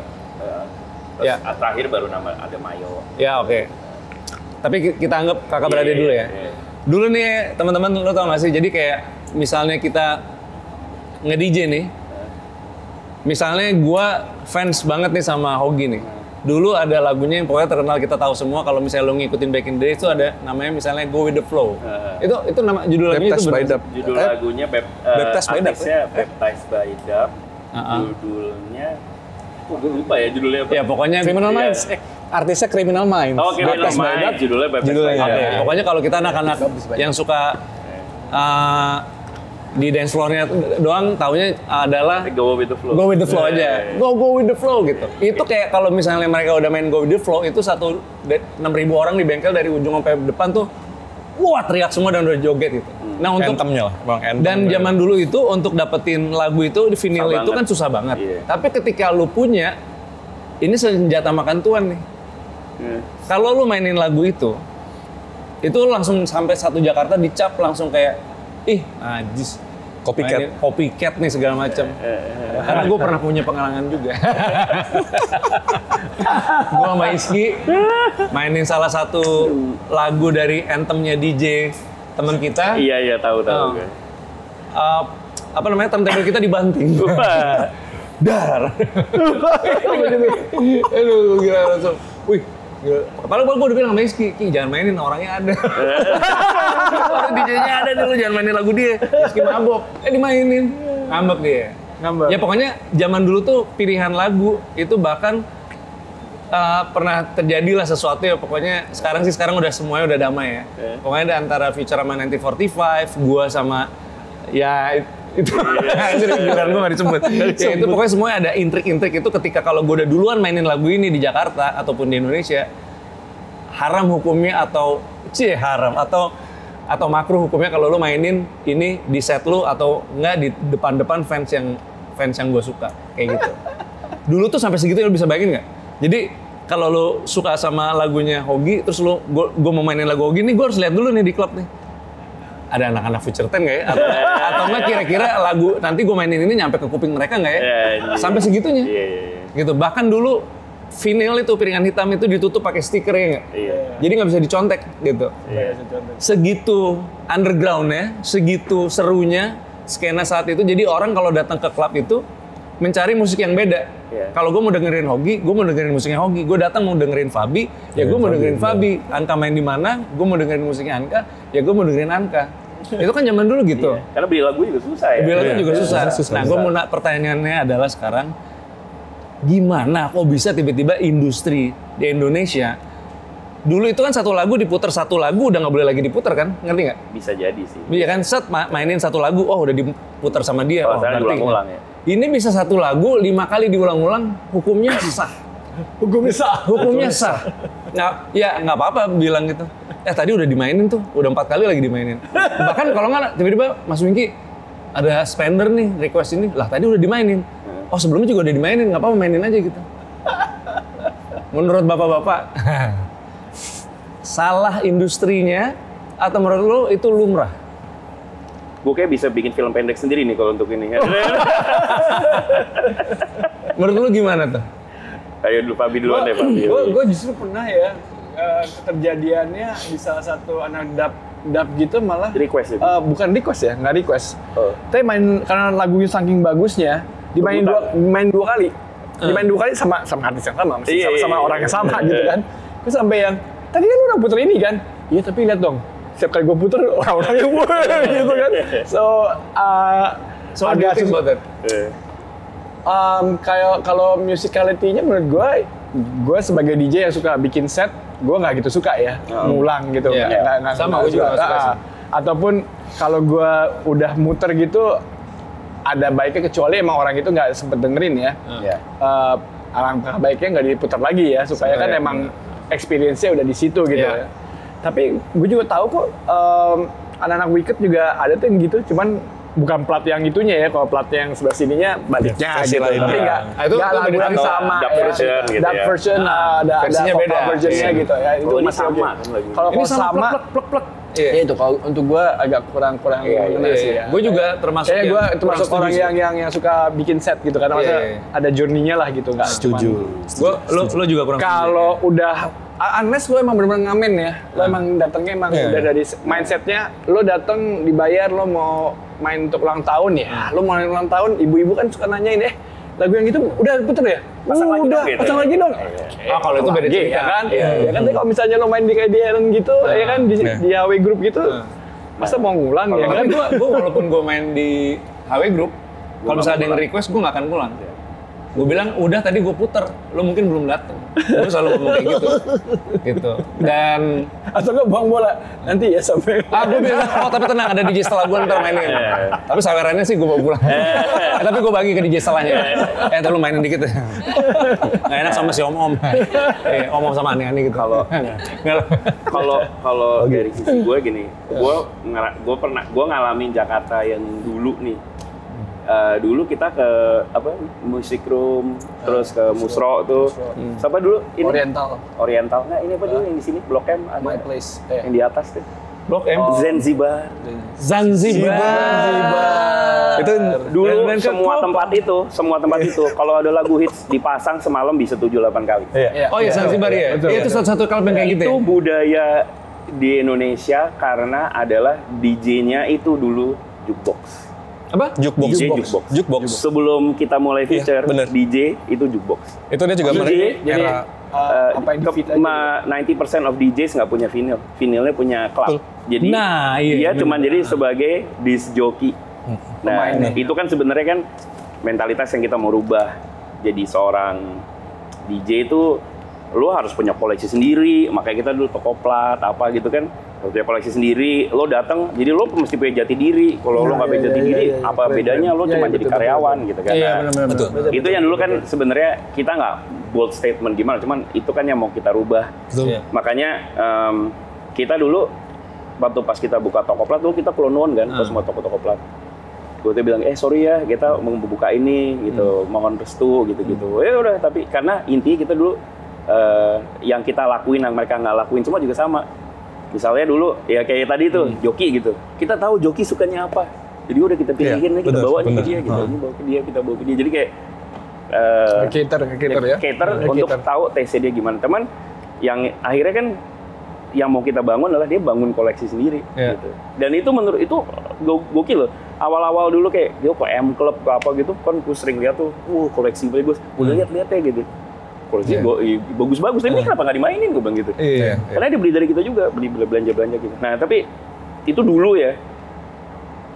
Terakhir baru nama ada Mayo. Ya oke. Tapi kita anggap kakak beradik dulu ya. Dulu nih teman-teman lo tau gak sih? Jadi kayak misalnya kita nge-DJ nih. Misalnya gue fans banget nih sama Hogi nih. Dulu ada lagunya yang pokoknya terkenal kita tahu semua kalau misalnya lo ngikutin Back in the Day itu ada namanya misalnya Go With The Flow. Itu nama judul lagunya itu benar. Judul lagunya Baptized by Dub. Judulnya gue lupa ya judulnya apa. Ya pokoknya Criminal Minds. Artisnya Criminal Minds. Oh, Criminal Minds. Judulnya Baptized by Dub. Oke, pokoknya kalau kita anak-anak yang suka di dance floor-nya doang taunya adalah Go With The Flow. Go With The Flow aja. Go With The Flow gitu. Itu kayak kalau misalnya mereka udah main Go With The Flow itu 6.000 orang di bengkel dari ujung sampai depan tuh wah teriak semua dan udah joget gitu. Nah untuk Anthem-nya lah, Bang. Dan zaman dulu itu untuk dapetin lagu itu di vinyl itu kan susah banget. Tapi ketika lu punya ini senjata makan tuan nih. Kalau lu mainin lagu itu langsung sampai satu Jakarta dicap langsung kayak najis. Copycat nih segala macam. Karena gue pernah punya pengalaman juga. Gue sama Iski mainin salah satu lagu dari Anthem-nya DJ teman kita. Iya tahu. Apa namanya, turntable kita dibanting. Dar. Aduh gila langsung. Wih. Kepala gue udah bilang sama Iski, jangan mainin orangnya ada. DJ-nya ada dulu, jangan mainin lagu dia. Iski mabok, dimainin. Ngambek dia. Ya pokoknya zaman dulu tuh pilihan lagu itu bahkan pernah terjadilah sesuatu ya. Pokoknya sekarang udah semuanya udah damai ya. Pokoknya ada antara Future sama 1945, gua sama ya itu hiburan gue gak disebut. Ya itu pokoknya semuanya ada intrik-intrik itu ketika kalau gue udah duluan mainin lagu ini di Jakarta ataupun di Indonesia, haram hukumnya atau haram atau makruh hukumnya kalau lu mainin ini di set lu atau enggak di depan fans yang gue suka kayak gitu. Dulu tuh sampai segitu lu bisa bayangin nggak? Jadi kalau lu suka sama lagunya Hogi terus gue mau mainin lagu Hogi nih, gue harus lihat dulu nih di klub nih. Ada anak-anak Future 10 nggak ya? Atau nggak kira-kira lagu nanti gue mainin ini nyampe ke kuping mereka nggak ya? Sampai segitunya. Gitu. Bahkan dulu vinyl itu piringan hitam itu ditutup pakai stiker ya nggak? Jadi nggak bisa dicontek gitu. Segitu underground-nya, segitu serunya skena saat itu. Jadi orang kalau datang ke klub itu mencari musik yang beda. Kalau gue mau dengerin Hogi, gue mau dengerin musiknya Hogi. Gue datang mau dengerin Fabi, ya gue mau dengerin Fabi. Anka main di mana, gue mau dengerin musiknya Anka, ya gue mau dengerin Anka. Itu kan zaman dulu gitu. Karena beli lagu juga susah ya. Beli lagu juga susah. Nah, gue mau pertanyaannya adalah sekarang, gimana kok bisa tiba-tiba industri di Indonesia Dulu itu kan satu lagu diputer satu lagu udah nggak boleh lagi diputer kan, ngerti nggak? Bisa jadi sih. Iya kan, set mainin satu lagu, oh udah diputer sama dia. Kalau Oh, saya berarti diulang-ulang ya. ini bisa satu lagu 5 kali diulang-ulang, hukumnya sah. Hukumnya sah. Hukumnya sah. Nggak apa-apa bilang gitu. Tadi udah dimainin tuh, udah 4 kali lagi dimainin. Bahkan kalau nggak tiba-tiba Mas Wingky ada spender nih request ini, lah tadi udah dimainin. Oh sebelumnya juga udah dimainin, nggak apa-apa mainin aja gitu. Menurut bapak-bapak, salah industrinya atau menurut lo itu lumrah? Gue kayak bisa bikin film pendek sendiri nih kalau untuk ini. Menurut lo gimana tuh? Ayo dulu Fabi duluan deh Fabi. Gue justru pernah ya kejadiannya di salah satu anak dub gitu malah Request ya? bukan request ya, nggak request. Tapi main karena lagunya saking bagusnya dimainin dua kali. Dimain 2 kali sama artis yang sama, sama orang yang sama gitu kan. Terus sampai yang tadi kan lu udah puter ini kan? Iya tapi lihat dong, setiap kali gue puter orang-orangnya gitu kan. So agak susah. Kalau musicality-nya menurut gue sebagai DJ yang suka bikin set, gue nggak gitu suka ya ngulang gitu. Nggak sama gue juga suka sih. Ataupun kalau gue udah muter gitu, ada baiknya kecuali emang orang itu nggak sempet dengerin ya. Alangkah baiknya nggak diputar lagi ya supaya kan emang experience-nya udah di situ gitu ya. Tapi gue juga tahu kok anak-anak Wicked juga ada tuh yang gitu, cuman bukan plat yang itunya ya, kalau plat yang sebelah sininya baliknya gitu. Tapi nggak lagu yang sama dub version gitu dub ya. version ada beda versionnya gitu ya. Itu Ini masih sama oke. kan lagunya. Kalau Ini sama plek. ya itu kalau untuk gue agak kurang mengenai sih ya. Gue juga termasuk Kayaknya gue termasuk orang yang suka bikin set gitu karena ada journey-nya lah gitu, nggak Setuju. Lo juga kurang kalau udah unless lo emang bener-bener ngamen ya, lo emang datangnya emang udah dari mindsetnya, lo datang dibayar, lo mau main untuk ulang tahun ya, lo mau main ulang tahun, ibu-ibu kan suka nanyain lagu yang itu udah puter ya, Pasang lagi dong, gitu. pasang lagi dong. kalau itu beda cerita ya kan, ya kan. Tapi kalau misalnya lo main di KDN gitu, ya kan di HW Group gitu, masa mau ngulang ya kan? Gue walaupun gue main di HW Group, kalau misalnya ada yang request gue nggak akan pulang. Gue bilang udah tadi gue puter, lo mungkin belum datang. Gue selalu ngomong kayak gitu. Dan atau nggak buang bola nanti ya sampai. gue bilang tapi tenang ada DJ setelah gue ntar mainin. Tapi sawerannya sih gue bawa pulang. Tapi gue bagi ke DJ setelahnya. Ntar lu mainin dikit ya. Nggak enak sama si om-om. Om-om sama aneh-aneh gitu. Kalau dari sisi gue gini, gue ngalamin Jakarta yang dulu nih. Dulu kita ke Music Room, terus ke Musro tuh. Siapa dulu? Ini Oriental. Nggak, ini apa dulu yang di sini? Blok M ada. My Place. Yang di atas tuh. Blok M. Zanzibar. Itu Dulu semua tempat itu kalau ada lagu hits dipasang semalam bisa 7-8 kali. Oh iya Zanzibar ya. Itu satu-satu kalb yang kayak gitu. Itu budaya di Indonesia karena adalah DJ-nya itu dulu jukebox. Apa? Jukebox. Sebelum kita mulai feature, DJ itu jukebox. Itu dia juga Jadi apa yang di fit aja? 90% of DJs nggak punya vinyl. Vinylnya punya club. Jadi dia cuma jadi sebagai disc jockey. Nah, itu kan sebenarnya kan mentalitas yang kita mau rubah. Jadi seorang DJ itu lo harus punya koleksi sendiri. Makanya kita dulu toko plat apa gitu kan. Punya koleksi sendiri, lo datang, jadi lo mesti punya jati diri. Kalau lo nggak punya jati diri, apa bedanya lo cuma jadi karyawan gitu kan? Iya benar. Itu yang dulu kan sebenarnya kita nggak bold statement gimana, cuman itu kan yang mau kita rubah. Makanya kita dulu waktu pas kita buka toko plat, dulu kita klonon kan, ke semua toko-toko plat. Gue tuh bilang, sorry ya, kita mau buka ini gitu, mohon restu gitu-gitu. Ya udah, tapi karena intinya kita dulu yang kita lakuin, yang mereka nggak lakuin, semua juga sama. Misalnya dulu ya kayak tadi tuh joki gitu. Kita tahu joki sukanya apa. Jadi udah kita pilihin kita bawa ke dia gitu. Ini bawa ke dia, kita bawa ke dia. Jadi kayak cater untuk tahu taste dia gimana. Teman yang akhirnya kan yang mau kita bangun adalah dia bangun koleksi sendiri gitu. Dan itu menurut itu gokil loh. Awal-awal dulu kayak dia kok M Club apa gitu kan gue sering lihat tuh, koleksi bagus. Udah lihat ya gitu. Koleksi bagus-bagus, tapi kenapa nggak dimainin gue bang gitu? Karena dia beli dari kita juga, beli belanja-belanja gitu. Nah tapi itu dulu ya.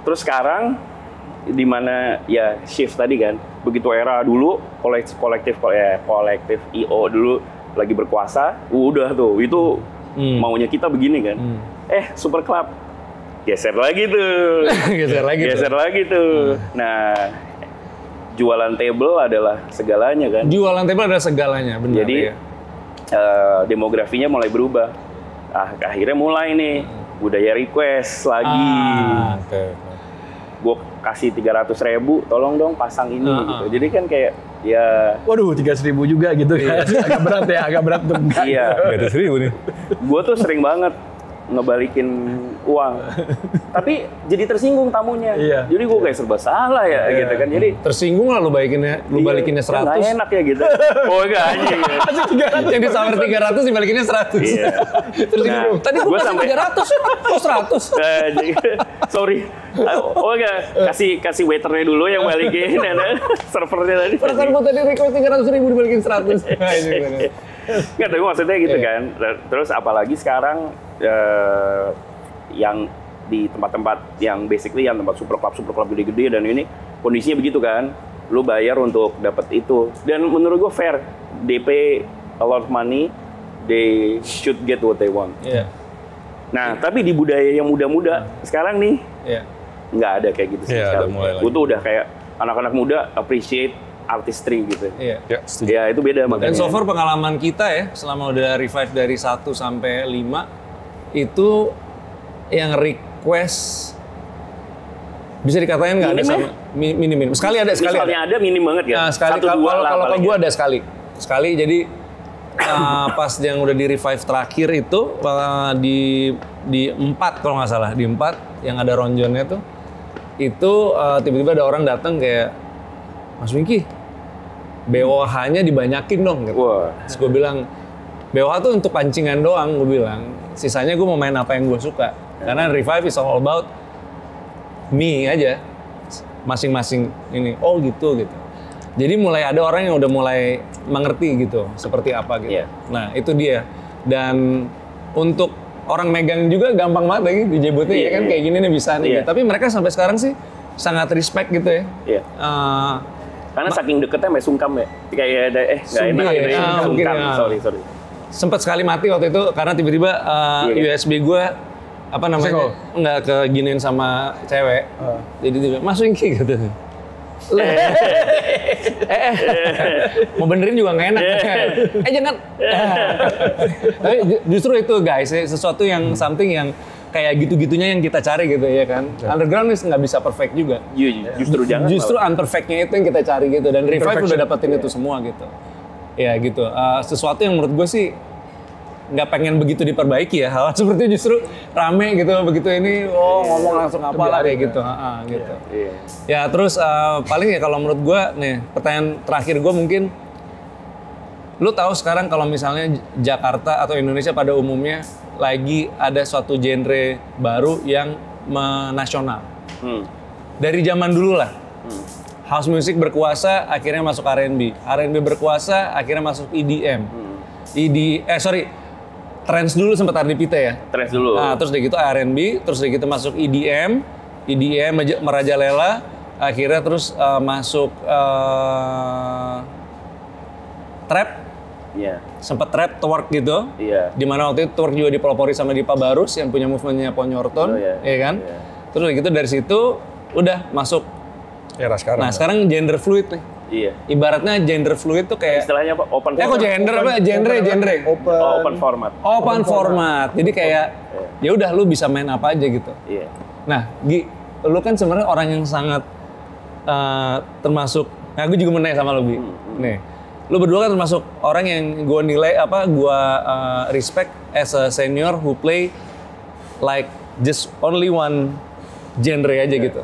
Terus sekarang di mana ya shift tadi kan, begitu era dulu kolektif IO dulu lagi berkuasa, udah tuh itu maunya kita begini kan. Super Club geser lagi tuh. geser lagi tuh. Nah, jualan table adalah segalanya kan. Jualan table adalah segalanya, benar. Jadi demografinya mulai berubah. Akhirnya mulai nih budaya request lagi. Gue kasih 300.000, tolong dong pasang ini gitu. Jadi kan kayak ya. Waduh, 300.000 juga gitu kan. agak berat tuh. Iya. 300.000 nih. Gue tuh sering banget ngebalikin uang, tapi jadi tersinggung tamunya. Jadi gue kayak serba salah ya gitu kan. Jadi tersinggung lah lu balikinnya 100. Nggak enak ya gitu. Oh enggak anjing. Yang disawer 300 dibalikinnya 100. Iya. Tersinggung. Tadi gue kasih 300, kok 100? Sorry. Oh enggak, kasih waiternya dulu yang balikin, servernya tadi. Perasaan gue tadi request 300.000 dibalikin 100. Nggak, tapi maksudnya gitu kan. Terus apalagi sekarang yang di tempat-tempat yang basically yang tempat super club gede-gede dan ini kondisinya begitu kan. Lu bayar untuk dapat itu. Dan menurut gue fair. They pay a lot of money, they should get what they want. Nah, tapi di budaya yang muda-muda sekarang nih nggak ada kayak gitu sih sekali. Gue tuh udah kayak anak-anak muda appreciate artistry gitu. Ya itu beda makanya. Dan so far pengalaman kita ya selama udah revive dari 1 sampai 5 itu yang request bisa dikatakan nggak ada sama minim. Sekali ada. Misalnya ada minim banget ya. Nah, sekali kalau ke gue ada sekali. Jadi pas yang udah di revive terakhir itu di 4 kalau nggak salah, di 4 yang ada ronjonnya tuh itu tiba-tiba ada orang datang kayak, Mas Wingky, BOH-nya dibanyakin dong gitu. Terus gue bilang, BOH tuh untuk pancingan doang, gue bilang. Sisanya gue mau main apa yang gue suka. Karena revive is all about me aja. Masing-masing ini, oh gitu. Jadi mulai ada orang yang udah mulai mengerti gitu, seperti apa gitu. Nah itu dia. Dan untuk orang megang juga gampang banget lagi di Jebutnya ya kan kayak gini nih bisa nih. Tapi mereka sampai sekarang sih sangat respect gitu ya. Karena saking deketnya sampai sungkam ya. Kayak ada nggak enak gitu ya. Sungkam, sorry. Sempet sekali mati waktu itu karena tiba-tiba USB gue apa namanya nggak keginiin sama cewek. Jadi dia bilang, Mas Wingky gitu. Mau benerin juga nggak enak. Jangan. Tapi justru itu guys, sesuatu yang something yang kayak gitu-gitunya yang kita cari gitu ya kan. Underground nggak bisa perfect juga. Justru unperfectnya itu yang kita cari gitu. Dan Revive udah dapetin itu semua gitu. Ya gitu. Sesuatu yang menurut gue sih nggak pengen begitu diperbaiki ya. Hal seperti justru rame gitu. Begitu ini ngomong langsung apa lah kayak gitu. Gitu. Ya terus paling ya kalau menurut gue nih pertanyaan terakhir gue mungkin, lu tahu sekarang kalau misalnya Jakarta atau Indonesia pada umumnya lagi ada suatu genre baru yang menasional. Dari zaman dulu lah. House music berkuasa, akhirnya masuk R&B. R&B berkuasa, akhirnya masuk EDM. Trance dulu sempat RDPT ya. Trance dulu. Nah, terus dari gitu R&B, terus dari gitu masuk EDM merajalela, akhirnya terus masuk trap. Sempat trap, twerk gitu. Dimana waktu itu twerk juga dipelopori sama Dipa Barus yang punya movementnya Ponyorton, ya kan? Terus dari gitu dari situ udah masuk era sekarang. Nah, sekarang gender fluid nih. Ibaratnya gender fluid tuh kayak istilahnya apa? Open format. Kok gender apa? Genre. Open format. Open format. Jadi kayak ya udah lu bisa main apa aja gitu. Nah, Gi, lu kan sebenarnya orang yang sangat termasuk, nah gue juga mau nanya sama lu, Gi. Nih, lu berdua kan termasuk orang yang gue nilai respect as a senior who play like just only one genre aja gitu.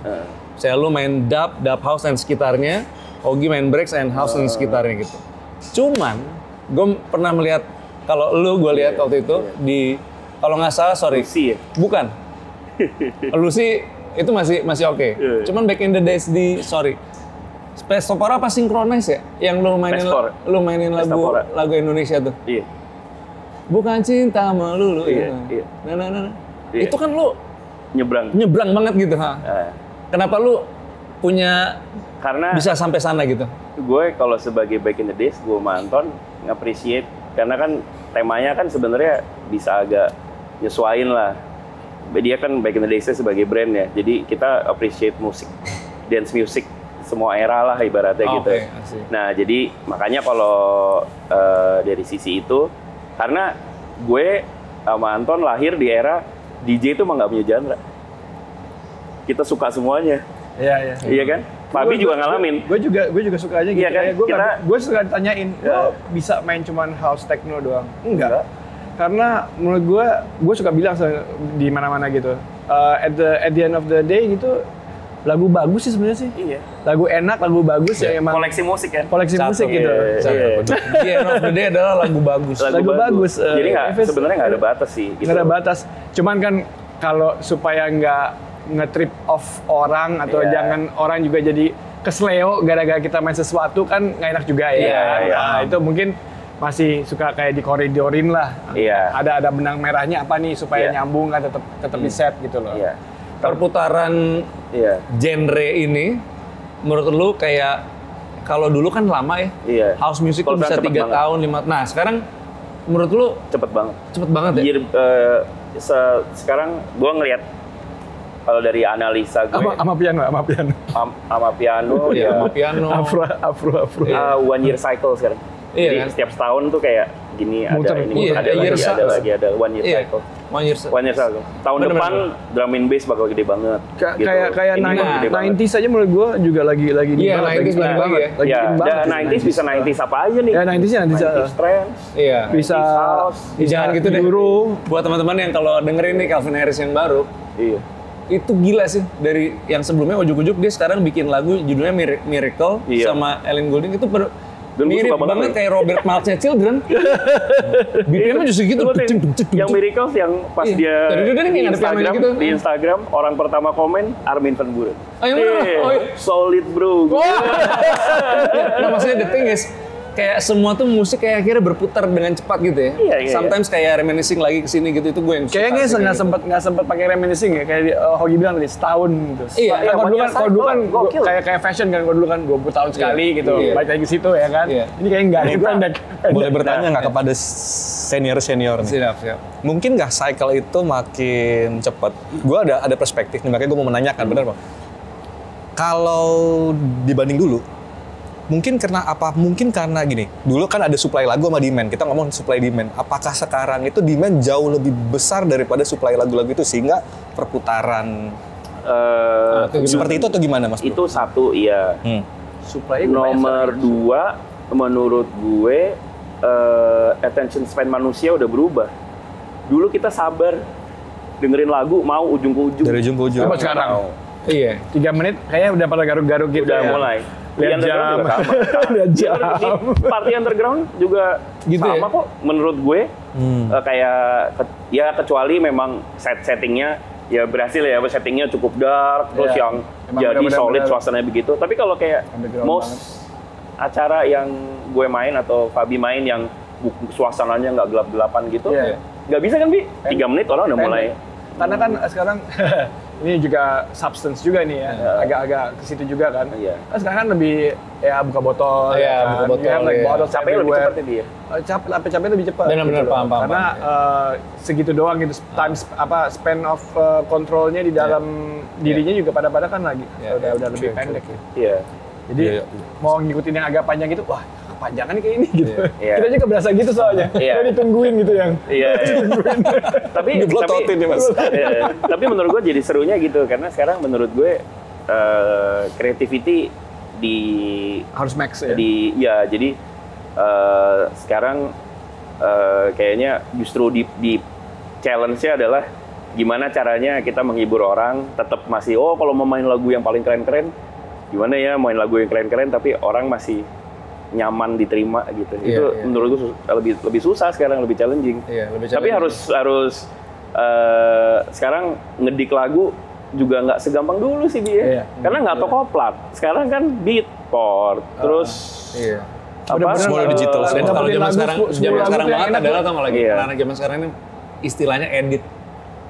Saya lu main dub house dan sekitarnya, Ogi main breaks and house dan sekitarnya gitu. Cuman, gue pernah melihat, kalau lu gue lihat waktu itu di, kalau nggak salah, Lucy ya? Bukan. Lucy itu masih oke. Cuman back in the days di, Pestopora apa Synchronize ya? Yang lu mainin lagu Indonesia tuh. Bukan cinta melulu. Nah. Itu kan lu nyebrang banget gitu, Kenapa lu punya bisa sampai sana gitu? Gue kalau sebagai back in the days, gue manton nge-appreciate karena kan temanya kan sebenarnya bisa agak nyesuain lah. Dia kan back in the days sebagai brand ya, jadi kita appreciate musik, dance music semua era lah ibaratnya gitu. Nah jadi makanya kalau dari sisi itu, karena gue sama Anton lahir di era DJ itu emang nggak punya genre. Kita suka semuanya. Iya kan? Fabi juga ngalamin. Gue juga suka aja gitu. Iya kan? Gue suka ditanyain, lo bisa main cuman house techno doang? Enggak. Karena menurut gue suka bilang di mana-mana gitu. At the end of the day gitu, lagu bagus sih sebenarnya sih. Iya. Lagu enak, lagu bagus ya emang. Koleksi musik kan? Koleksi musik gitu. The end of the day adalah lagu bagus. Lagu bagus. Jadi sebenarnya nggak ada batas sih. Gitu. Nggak ada batas. Cuman kan kalau supaya nggak nge-trip off orang atau jangan orang juga jadi kesleo gara-gara kita main sesuatu kan nggak enak juga ya. Nah, itu mungkin masih suka kayak dikoridorin lah. Ada benang merahnya apa nih supaya nyambung kan tetap di set gitu loh. Perputaran genre ini menurut lu kayak kalau dulu kan lama ya. House music tuh bisa 3 tahun, 5. Nah, sekarang menurut lu cepet banget. Cepet banget ya. Sekarang gua ngelihat kalau dari analisa gue sama piano ya. Afro. One year cycle sekarang. Jadi setiap setahun tuh kayak gini ada one year cycle. One year cycle. Tahun depan drum and bass bakal gede banget. Kayak 90s aja menurut gue juga lagi di banget. 90s banget. Iya, 90s bisa 90s apa aja nih. Ya 90s trance. Iya. Bisa jangan gitu deh. Buat teman-teman yang kalau dengerin nih Calvin Harris yang baru. Iya. Itu gila sih, dari yang sebelumnya ujuk-ujuk dia sekarang bikin lagu judulnya Miracle sama Ellen Goulding itu mirip banget kayak Robert Miles Children. BPM-nya justru gitu. Yang Miracle yang pas dia di Instagram orang pertama komen Armin van Buuren. Solid bro. Nah maksudnya the thing is kayak semua tuh musik kayak akhirnya berputar dengan cepat gitu ya. Sometimes kayak reminiscing lagi kesini gitu, itu gue yang suka. Kayaknya nggak sempet pakai reminiscing ya, kayak Hogi bilang tadi setahun gitu. Iya. Kalau dulu kan kayak fashion kan, kalau dulu kan 20 tahun sekali gitu, balik lagi ke situ ya kan. Ini kayaknya nggak, ini pendek. Boleh bertanya nggak kepada senior nih? Siap. Mungkin nggak cycle itu makin cepat? Gue ada perspektif nih, makanya gue mau menanyakan, benar Bang? Kalau dibanding dulu, mungkin karena gini, dulu kan ada supply lagu sama demand, kita ngomong supply demand. Apakah sekarang itu demand jauh lebih besar daripada supply lagu-lagu itu sehingga perputaran seperti itu atau gimana Mas? Itu satu, iya. Supply nomor 2, menurut gue attention span manusia udah berubah. Dulu kita sabar dengerin lagu mau ujung ke ujung. Dari ujung ke ujung. Coba sekarang. Iya. 3 menit kayaknya udah pada garuk-garuk gitu. Udah mulai. Lihat jam. Party underground juga gitu sama kok menurut gue. Kayak ya kecuali memang settingnya ya berhasil ya, settingnya cukup dark, terus yang jadi solid suasananya begitu. Tapi kalau kayak most acara yang gue main atau Fabi main yang suasananya nggak gelap-gelapan gitu, nggak bisa kan Bi? 3 menit orang udah mulai. Karena kan sekarang ini juga substance juga nih ya, agak-agak ke situ juga kan. Kan sekarang kan lebih buka botol, buka botol. Capeknya lebih cepat ya dia. Capeknya lebih cepat. Benar-benar paham. Karena segitu doang gitu, span of controlnya di dalam dirinya juga pada kan lagi udah lebih pendek. Iya. Jadi mau ngikutin yang agak panjang gitu, wah kepanjangan kayak ini gitu. Kita juga berasa gitu soalnya. Kita ditungguin gitu yang. Tapi menurut gue jadi serunya gitu karena sekarang menurut gue creativity harus max ya. Jadi sekarang kayaknya justru di challenge-nya adalah gimana caranya kita menghibur orang tetap masih kalau mau main lagu yang paling keren-keren gimana ya main lagu yang keren-keren tapi orang masih nyaman diterima gitu. Itu menurut gue lebih susah sekarang, lebih challenging. Tapi harus sekarang ngedik lagu juga nggak segampang dulu sih dia. Karena nggak toko plat. Sekarang kan beatport, terus semua digital. Dan kalau zaman sekarang banget adalah tau nggak lagi anak zaman sekarang ini istilahnya edit.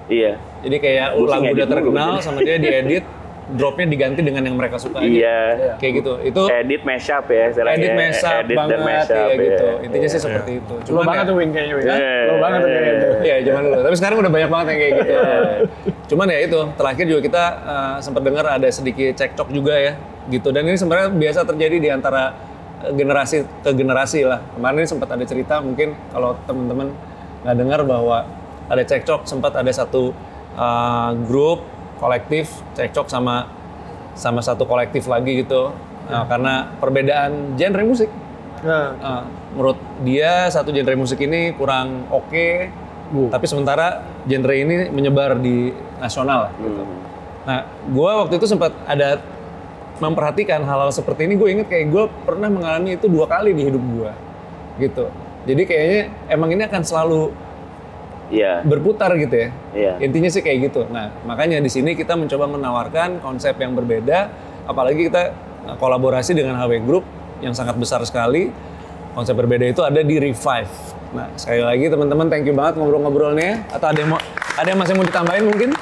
Iya. Jadi kayak lagu udah terkenal sama dia diedit. dropnya diganti dengan yang mereka suka aja. Iya. Kayak gitu. Itu edit mashup ya, edit mashup banget ya gitu. Intinya sih seperti itu. Lo banget tuh Wing kayaknya Wing. Lo banget tuh kayaknya itu. Iya, zaman dulu. Tapi sekarang udah banyak banget yang kayak gitu. Cuman ya itu, terakhir juga kita sempat dengar ada sedikit cekcok juga ya gitu. Dan ini sebenarnya biasa terjadi di antara generasi ke generasi lah. Kemarin sempat ada cerita, mungkin kalau teman-teman nggak dengar bahwa ada cekcok, sempat ada satu grup kolektif cekcok sama satu kolektif lagi gitu karena perbedaan genre musik. Menurut dia satu genre musik ini kurang oke, tapi sementara genre ini menyebar di nasional gitu. Nah, gue waktu itu sempat ada memperhatikan hal-hal seperti ini. Gue inget kayak gue pernah mengalami itu 2 kali di hidup gue gitu. Jadi kayaknya emang ini akan selalu berputar gitu ya. Intinya sih kayak gitu. Nah, makanya di sini kita mencoba menawarkan konsep yang berbeda, apalagi kita kolaborasi dengan HW Group yang sangat besar sekali. Konsep berbeda itu ada di Revive. Nah, sekali lagi teman-teman, thank you banget ngobrol-ngobrolnya. Atau ada yang masih mau ditambahin mungkin?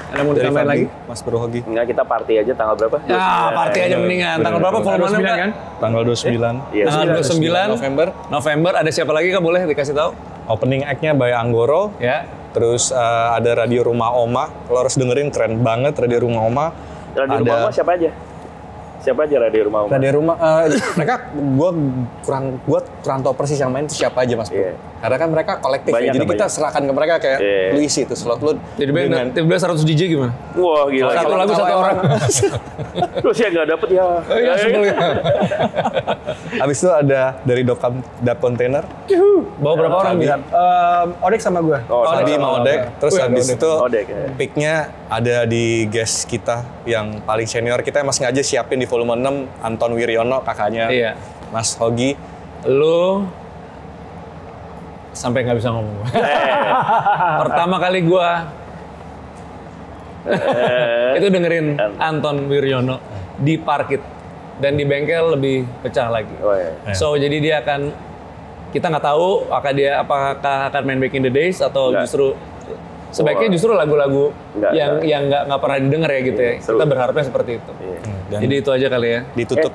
Ada mau ditambahin lagi? Mas Bro Hogi. Enggak, kita party aja tanggal berapa? Ya, party aja mendingan. Tanggal berapa volumenya kan? Tanggal 29. Tanggal 29 November. Ada siapa lagi Kak, boleh dikasih tahu? Opening act-nya by Anggoro. Ya. Terus ada Radio Rumah Oma. Lo harus dengerin, keren banget Radio Rumah Oma. Radio Rumah Oma siapa aja? Siapa aja Radio Rumah Oma? Radio Rumah, mereka gue kurang tahu persis yang main itu siapa aja Mas Bro. Karena kan mereka kolektif ya, jadi kita serahkan ke mereka kayak lu isi itu slot lu. Jadi tiba-tiba 100 DJ gimana? Wah gila. Satu lagu satu orang. Terus ya nggak dapet ya. Iya sebel ya. Abis itu ada dari Dap Container. Bawa berapa orang bisa? Odek sama gue. Sabi sama Odek. Terus habis itu ya. pick-nya ada di guest kita yang paling senior. Kita emang sengaja siapin di volume 6 Anton Wiryono, kakaknya Mas Hogi. Lu sampai nggak bisa ngomong. Pertama kali gua itu dengerin Anton Wiryono di Parkit dan di bengkel lebih pecah lagi. So jadi dia akan, kita nggak tahu apakah akan main Back in the Days atau justru sebaiknya justru lagu-lagu yang nggak pernah didengar ya gitu ya. Kita berharapnya seperti itu. Jadi itu aja kali ya. Ditutup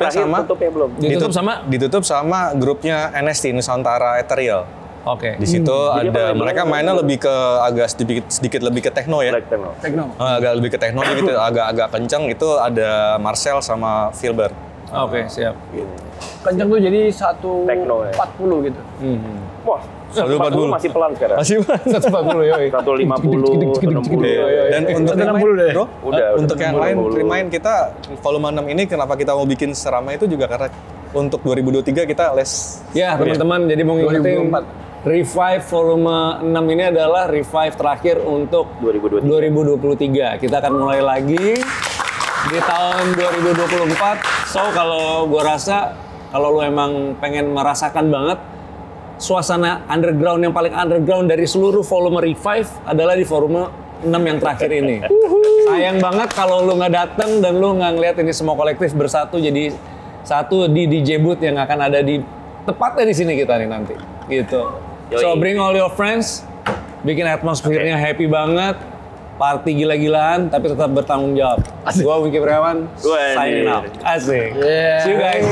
sama grupnya NST, Nusantara Ethereal. Oke. Di situ ada mereka mainnya lebih ke agak sedikit lebih ke techno ya. Techno. Agak lebih ke techno gitu, agak kenceng. Itu ada Marcel sama Filbert. Oke, siap. Kenceng tuh jadi 140 gitu. Wah, 140 masih pelan sekarang. Masih pelan. 140 yoi. 150, 60. Dan untuk yang lain, bro, untuk yang lain, remind kita volume 6 ini kenapa kita mau bikin seramai itu juga karena untuk 2023 kita les. Ya, teman-teman, jadi mau ngingetin Revive volume 6 ini adalah Revive terakhir untuk 2023. Kita akan mulai lagi di tahun 2024. So, kalau gue rasa, kalau lu emang pengen merasakan banget suasana underground yang paling underground dari seluruh volume Revive adalah di volume 6 yang terakhir ini. Sayang banget kalau lu nggak datang dan lu nggak ngeliat ini semua kolektif bersatu jadi satu di DJ booth yang akan ada di tepatnya di sini kita nih nanti. Gitu. So bring all your friends, bikin atmosfernya happy banget, party gila-gilaan tapi tetap bertanggung jawab. Gua Wingky Priawan, signing out. Asik. See you guys.